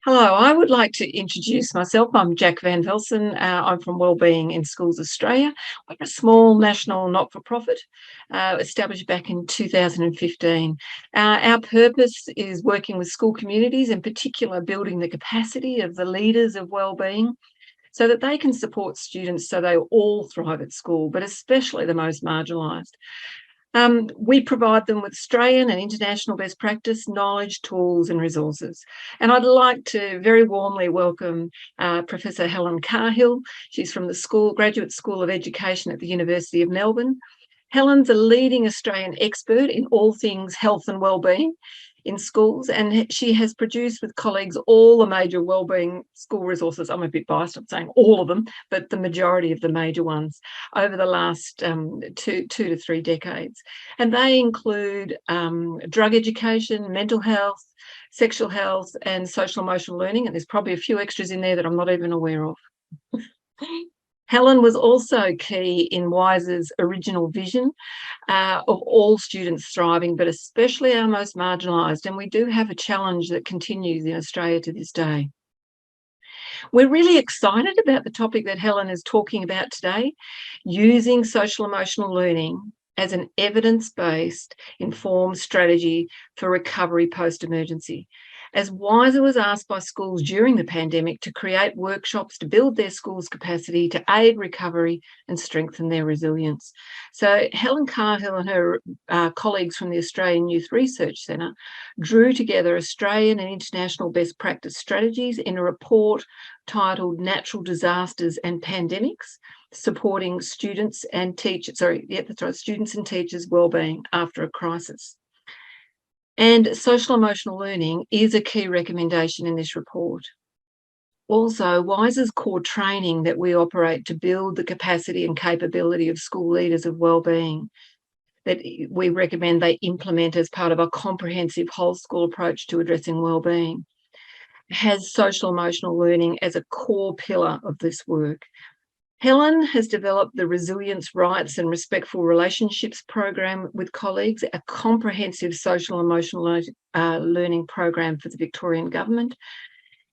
Hello, I would like to introduce myself. I'm Jack Van Velsen. I'm from Wellbeing in Schools Australia. We're a small national not-for-profit established back in 2015. Our purpose is working with school communities, in particular building the capacity of the leaders of wellbeing so that they can support students so they all thrive at school, but especially the most marginalised. We provide them with Australian and international best practice, knowledge, tools and resources. And I'd like to very warmly welcome Professor Helen Cahill. She's from the Graduate School of Education at the University of Melbourne. Helen's a leading Australian expert in all things health and wellbeing in schools, and she has produced with colleagues all the major wellbeing school resources. I'm a bit biased, I'm saying all of them, but the majority of the major ones over the last two to three decades. And they include drug education, mental health, sexual health, and social emotional learning. And there's probably a few extras in there that I'm not even aware of. Helen was also key in WISE's original vision of all students thriving, but especially our most marginalised. And we do have a challenge that continues in Australia to this day. We're really excited about the topic that Helen is talking about today, using social emotional learning as an evidence-based informed strategy for recovery post-emergency. As WISE was asked by schools during the pandemic to create workshops to build their schools' capacity to aid recovery and strengthen their resilience. So Helen Cahill and her colleagues from the Australian Youth Research Centre drew together Australian and international best practice strategies in a report titled Natural Disasters and Pandemics, Supporting Students and Teachers, Students and Teachers' Wellbeing After a Crisis. And social emotional learning is a key recommendation in this report. Also, WISE's core training that we operate to build the capacity and capability of school leaders of wellbeing, that we recommend they implement as part of a comprehensive whole school approach to addressing wellbeing, has social emotional learning as a core pillar of this work. Helen has developed the Resilience, Rights and Respectful Relationships program with colleagues, a comprehensive social emotional learning program for the Victorian Government.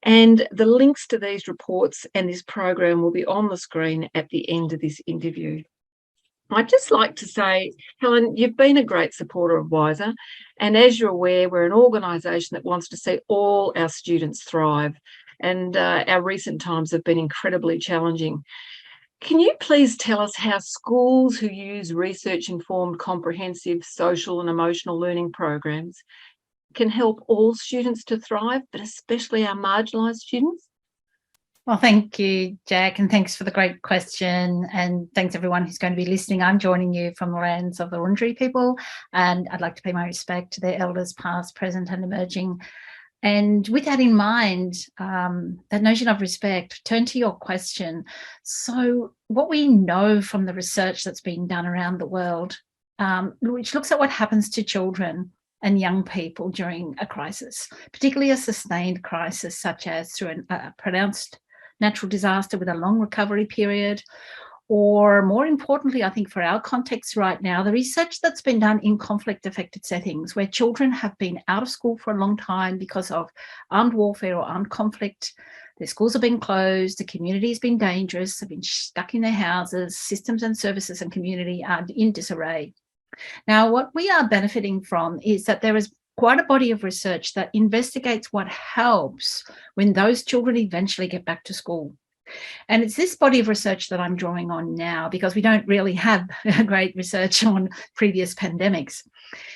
And the links to these reports and this program will be on the screen at the end of this interview. I'd just like to say, Helen, you've been a great supporter of WISER. And as you're aware, we're an organisation that wants to see all our students thrive. And our recent times have been incredibly challenging. Can you please tell us how schools who use research-informed comprehensive social and emotional learning programs can help all students to thrive, but especially our marginalised students? Well, thank you, Jack, and thanks for the great question. And thanks everyone who's going to be listening. I'm joining you from the lands of the Wurundjeri people, and I'd like to pay my respect to their elders past, present and emerging. And with that in mind, that notion of respect, turn to your question. So what we know from the research that's been done around the world, which looks at what happens to children and young people during a crisis, particularly a sustained crisis, such as through a pronounced natural disaster with a long recovery period, or more importantly, I think for our context right now, the research that's been done in conflict-affected settings where children have been out of school for a long time because of armed warfare or armed conflict. Their schools have been closed, the community has been dangerous, they've been stuck in their houses, systems and services and community are in disarray. Now, what we are benefiting from is that there is quite a body of research that investigates what helps when those children eventually get back to school. And it's this body of research that I'm drawing on now because we don't really have great research on previous pandemics.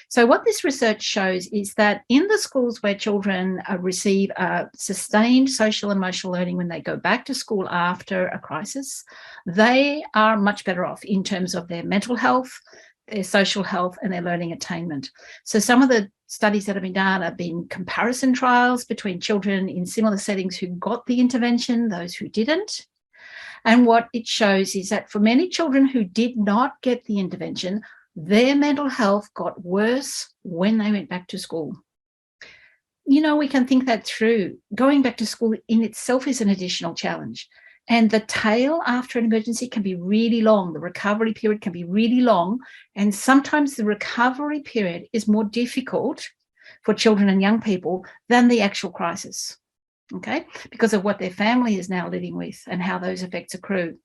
So what this research shows is that in the schools where children receive sustained social and emotional learning when they go back to school after a crisis, they are much better off in terms of their mental health, their social health and their learning attainment. So some of the studies that have been done have been comparison trials between children in similar settings who got the intervention, those who didn't. And what it shows is that for many children who did not get the intervention, their mental health got worse when they went back to school. You know, we can think that through. Going back to school in itself is an additional challenge. And the tail after an emergency can be really long. The recovery period can be really long. And sometimes the recovery period is more difficult for children and young people than the actual crisis. okay, because of what their family is now living with and how those effects accrue.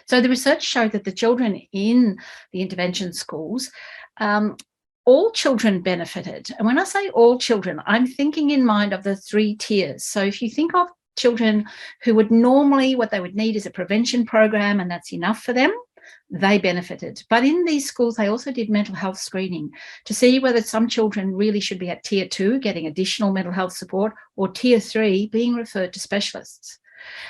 So the research showed that the children in the intervention schools, all children benefited. And when I say all children, I'm thinking in mind of the 3 tiers. So if you think of children who would normally, what they would need is a prevention program, and that's enough for them, they benefited. But in these schools, they also did mental health screening to see whether some children really should be at tier 2, getting additional mental health support, or tier 3, being referred to specialists.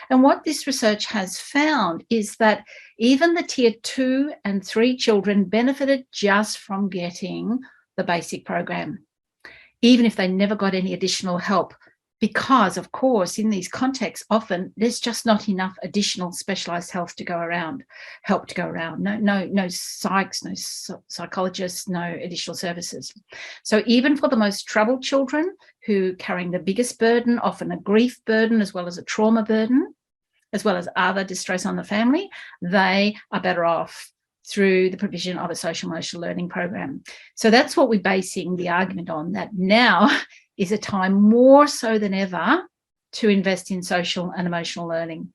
And what this research has found is that even the tier 2 and 3 children benefited just from getting the basic program, even if they never got any additional help, because, of course, in these contexts, often there's just not enough additional specialised help to go around. No psychs, no psychologists, no additional services. So even for the most troubled children who carrying the biggest burden, often a grief burden as well as a trauma burden, as well as other distress on the family, they are better off through the provision of a social emotional learning program. So that's what we're basing the argument on, that now is a time more so than ever to invest in social and emotional learning,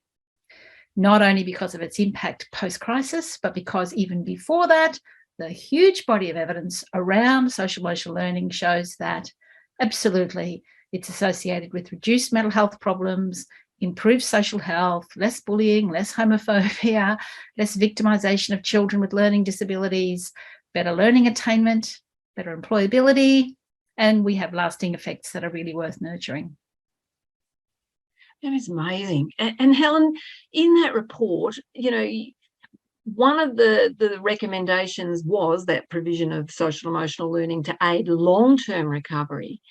not only because of its impact post-crisis, but because even before that, the huge body of evidence around social emotional learning shows that absolutely it's associated with reduced mental health problems, improved social health, less bullying, less homophobia, less victimisation of children with learning disabilities, better learning attainment, better employability, and we have lasting effects that are really worth nurturing. That is amazing. And Helen, in that report, one of the recommendations was that provision of social emotional learning to aid long-term recovery.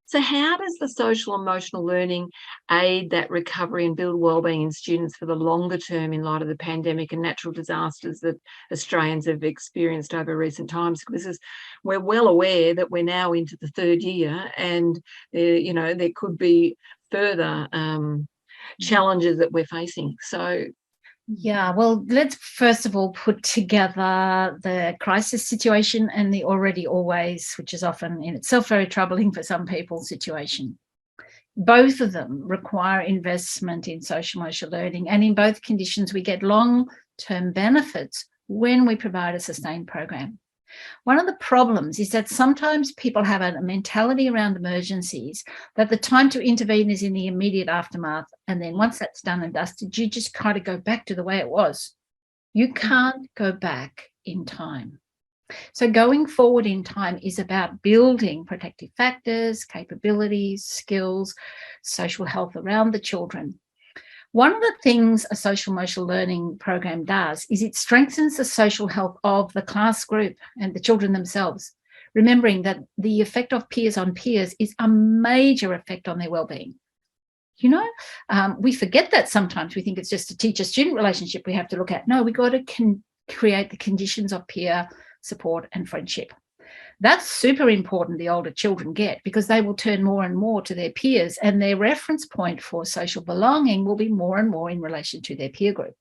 So how does the social emotional learning aid that recovery and build wellbeing in students for the longer term in light of the pandemic and natural disasters that Australians have experienced over recent times? Because we're well aware that we're now into the 3rd year, and there could be further challenges that we're facing. So yeah, well, let's first of all put together the crisis situation and the already always, which is often in itself very troubling for some people, situation. Both of them require investment in social emotional learning, and in both conditions we get long-term benefits when we provide a sustained program. One of the problems is that sometimes people have a mentality around emergencies that the time to intervene is in the immediate aftermath, and then once that's done and dusted, you just kind of go back to the way it was. You can't go back in time. So going forward in time is about building protective factors, capabilities, skills, social health around the children. One of the things a social emotional learning program does is it strengthens the social health of the class group and the children themselves, remembering that the effect of peers on peers is a major effect on their wellbeing. We forget that sometimes. We think it's just a teacher-student relationship we have to look at. No, we've got to create the conditions of peer support and friendship. That's super important the older children get, because they will turn more and more to their peers, and their reference point for social belonging will be more and more in relation to their peer group.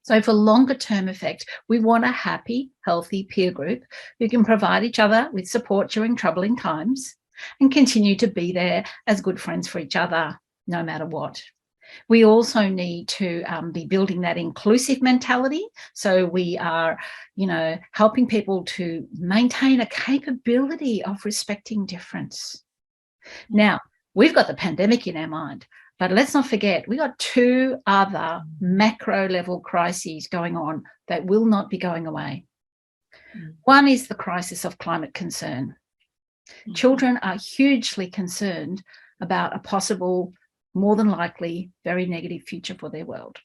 So for longer term effect, we want a happy, healthy peer group who can provide each other with support during troubling times and continue to be there as good friends for each other, no matter what. We also need to be building that inclusive mentality. So we are, helping people to maintain a capability of respecting difference. Now, we've got the pandemic in our mind, but let's not forget, we got 2 other macro level crises going on that will not be going away. One is the crisis of climate concern. Children are hugely concerned about a possible, more than likely, very negative future for their world.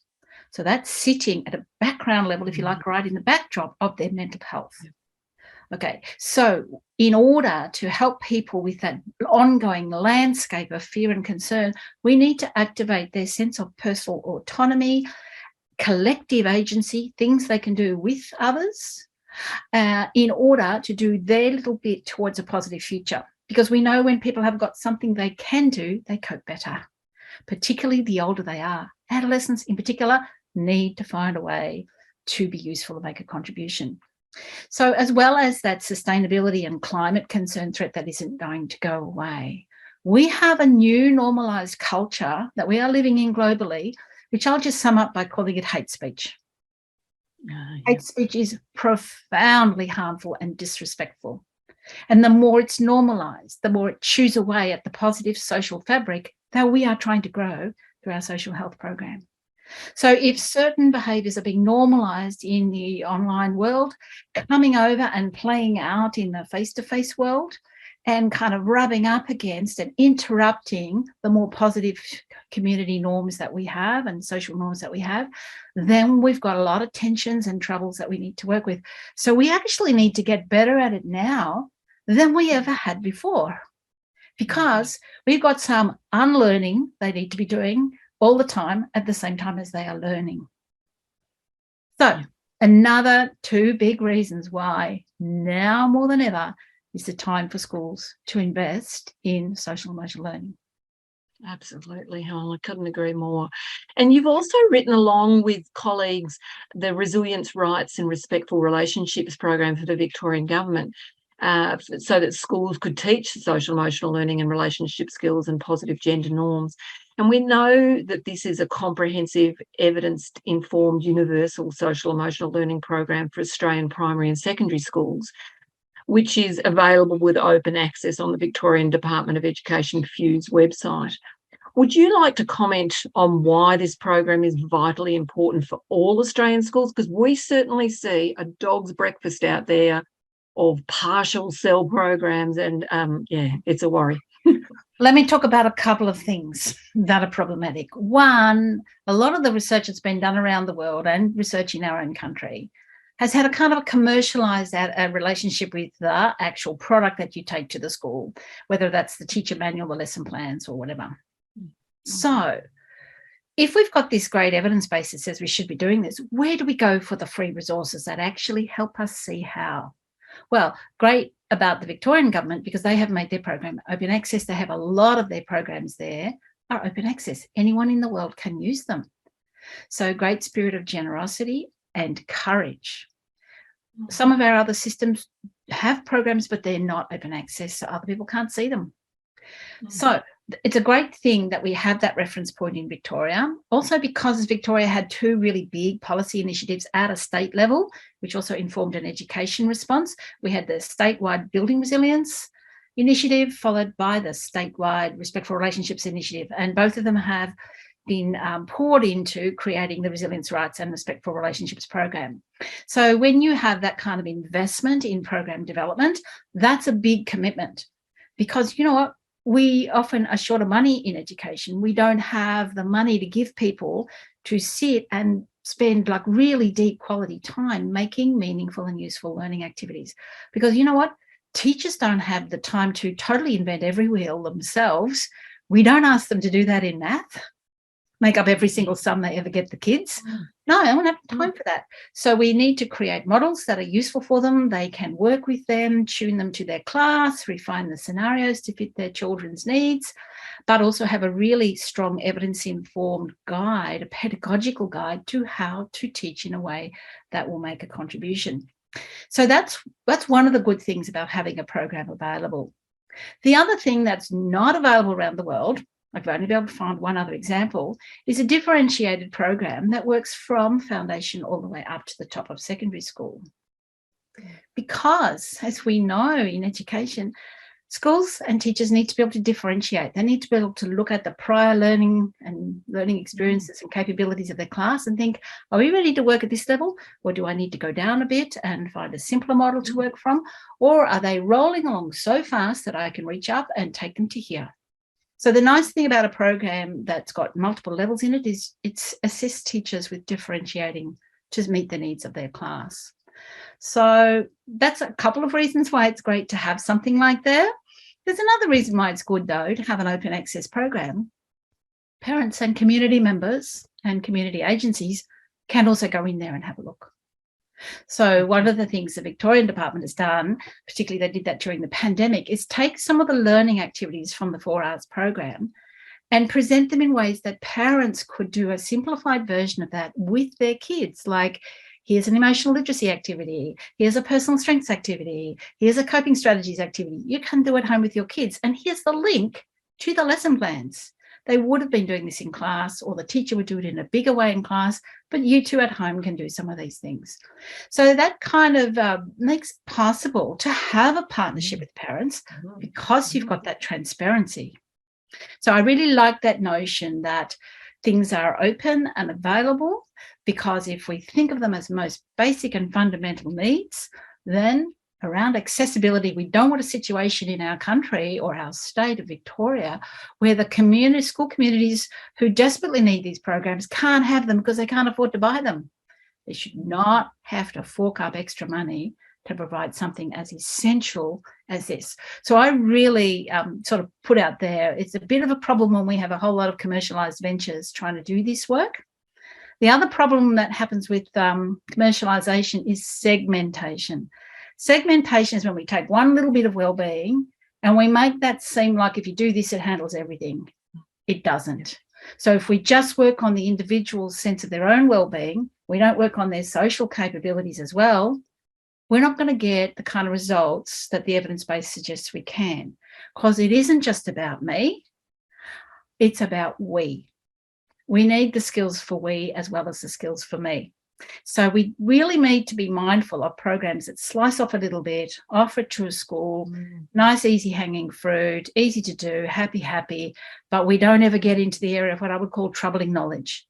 So that's sitting at a background level, if you like, right in the backdrop of their mental health. Okay, so in order to help people with that ongoing landscape of fear and concern, we need to activate their sense of personal autonomy, collective agency, things they can do with others, in order to do their little bit towards a positive future. Because we know when people have got something they can do, they cope better, particularly the older they are. Adolescents in particular need to find a way to be useful and make a contribution. So as well as that sustainability and climate concern threat that isn't going to go away, We have a new normalized culture that we are living in globally, which I'll just sum up by calling it hate speech. Hate speech is profoundly harmful and disrespectful. And the more it's normalized, the more it chews away at the positive social fabric that we are trying to grow through our social health program. So if certain behaviours are being normalised in the online world, coming over and playing out in the face-to-face world and kind of rubbing up against and interrupting the more positive community norms that we have and social norms that we have, then we've got a lot of tensions and troubles that we need to work with. So we actually need to get better at it now than we ever had before, because we've got some unlearning they need to be doing all the time at the same time as they are learning. So another 2 big reasons why now more than ever is the time for schools to invest in social emotional learning. Absolutely, Helen, I couldn't agree more. And you've also written along with colleagues the Resilience, Rights and Respectful Relationships program for the Victorian government, so that schools could teach social emotional learning and relationship skills and positive gender norms. And we know that this is a comprehensive, evidence-informed, universal social emotional learning program for Australian primary and secondary schools, which is available with open access on the Victorian Department of Education FUE's website. Would you like to comment on why this program is vitally important for all Australian schools? Because we certainly see a dog's breakfast out there of partial cell programs, and it's a worry. Let me talk about a couple of things that are problematic. One, a lot of the research that's been done around the world and research in our own country has had a kind of a commercialised relationship with the actual product that you take to the school, whether that's the teacher manual, the lesson plans or whatever. So if we've got this great evidence base that says we should be doing this, where do we go for the free resources that actually help us see how? Well, great about the Victorian government, because they have made their program open access. They have a lot of their programs there are open access. Anyone in the world can use them. So great spirit of generosity and courage. Some of our other systems have programs, but they're not open access, so other people can't see them. So it's a great thing that we have that reference point in Victoria. Also because Victoria had 2 really big policy initiatives at a state level, which also informed an education response. We had the statewide Building Resilience initiative, followed by the statewide Respectful Relationships initiative. And both of them have been poured into creating the Resilience, Rights and Respectful Relationships program. So when you have that kind of investment in program development, that's a big commitment, because you know what? We often are short of money in education. We don't have the money to give people to sit and spend like really deep quality time making meaningful and useful learning activities. Because you know what? Teachers don't have the time to totally invent every wheel themselves. We don't ask them to do that in math, make up every single sum they ever get the kids. No, I don't have time for that. So we need to create models that are useful for them. They can work with them, tune them to their class, refine the scenarios to fit their children's needs, but also have a really strong evidence-informed guide, a pedagogical guide to how to teach in a way that will make a contribution. So that's one of the good things about having a program available. The other thing that's not available around the world, I've only been able to find one other example, is a differentiated program that works from foundation all the way up to the top of secondary school. Because, as we know in education, schools and teachers need to be able to differentiate. They need to be able to look at the prior learning and learning experiences and capabilities of their class and think, are we ready to work at this level? Or do I need to go down a bit and find a simpler model to work from? Or are they rolling along so fast that I can reach up and take them to here? So the nice thing about a program that's got multiple levels in it is it assists teachers with differentiating to meet the needs of their class. So that's a couple of reasons why it's great to have something like that. There's another reason why it's good, though, to have an open access program. Parents and community members and community agencies can also go in there and have a look. So one of the things the Victorian Department has done, particularly they did that during the pandemic, is take some of the learning activities from the 4 Hours program and present them in ways that parents could do a simplified version of that with their kids. Like, here's an emotional literacy activity, here's a personal strengths activity, here's a coping strategies activity. You can do at home with your kids. And here's the link to the lesson plans. They would have been doing this in class, or the teacher would do it in a bigger way in class, but you two at home can do some of these things. So that kind of makes it possible to have a partnership with parents because you've got that transparency. So I really like that notion that things are open and available, because if we think of them as most basic and fundamental needs, then around accessibility, we don't want a situation in our country or our state of Victoria where the school communities who desperately need these programs can't have them because they can't afford to buy them. They should not have to fork up extra money to provide something as essential as this. So I really sort of put out there, it's a bit of a problem when we have a whole lot of commercialised ventures trying to do this work. The other problem that happens with commercialisation is segmentation. Segmentation is when we take one little bit of wellbeing and we make that seem like if you do this, it handles everything. It doesn't. So if we just work on the individual's sense of their own wellbeing, we don't work on their social capabilities as well, we're not going to get the kind of results that the evidence base suggests we can, because it isn't just about me, it's about we. We need the skills for we as well as the skills for me. So we really need to be mindful of programs that slice off a little bit, offer it to a school, nice, easy hanging fruit, easy to do, happy, but we don't ever get into the area of what I would call troubling knowledge.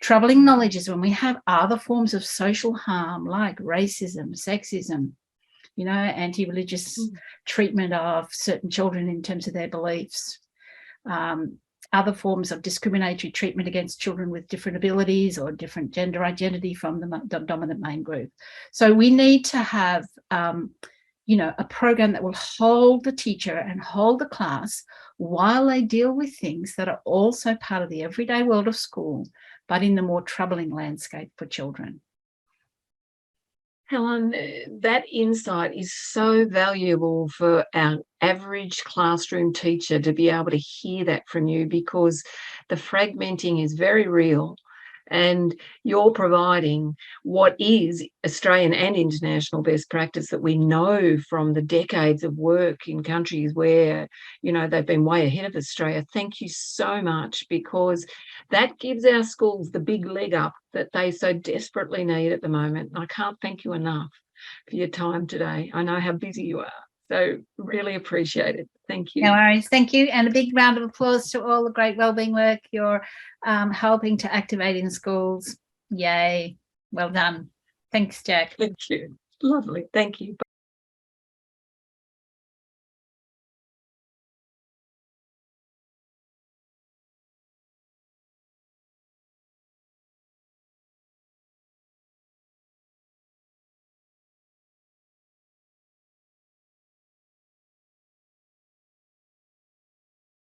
Troubling knowledge is when we have other forms of social harm like racism, sexism, anti-religious treatment of certain children in terms of their beliefs, other forms of discriminatory treatment against children with different abilities or different gender identity from the dominant main group. So we need to have, a program that will hold the teacher and hold the class while they deal with things that are also part of the everyday world of school, but in the more troubling landscape for children. Helen, that insight is so valuable for our average classroom teacher to be able to hear that from you, because the fragmenting is very real, and you're providing what is Australian and international best practice that we know from the decades of work in countries where, they've been way ahead of Australia. Thank you so much, because that gives our schools the big leg up that they so desperately need at the moment. I can't thank you enough for your time today. I know how busy you are, so really appreciate it. Thank you. No worries. Thank you. And a big round of applause to all the great wellbeing work you're helping to activate in schools. Yay. Well done. Thanks, Jack. Thank you. Lovely. Thank you.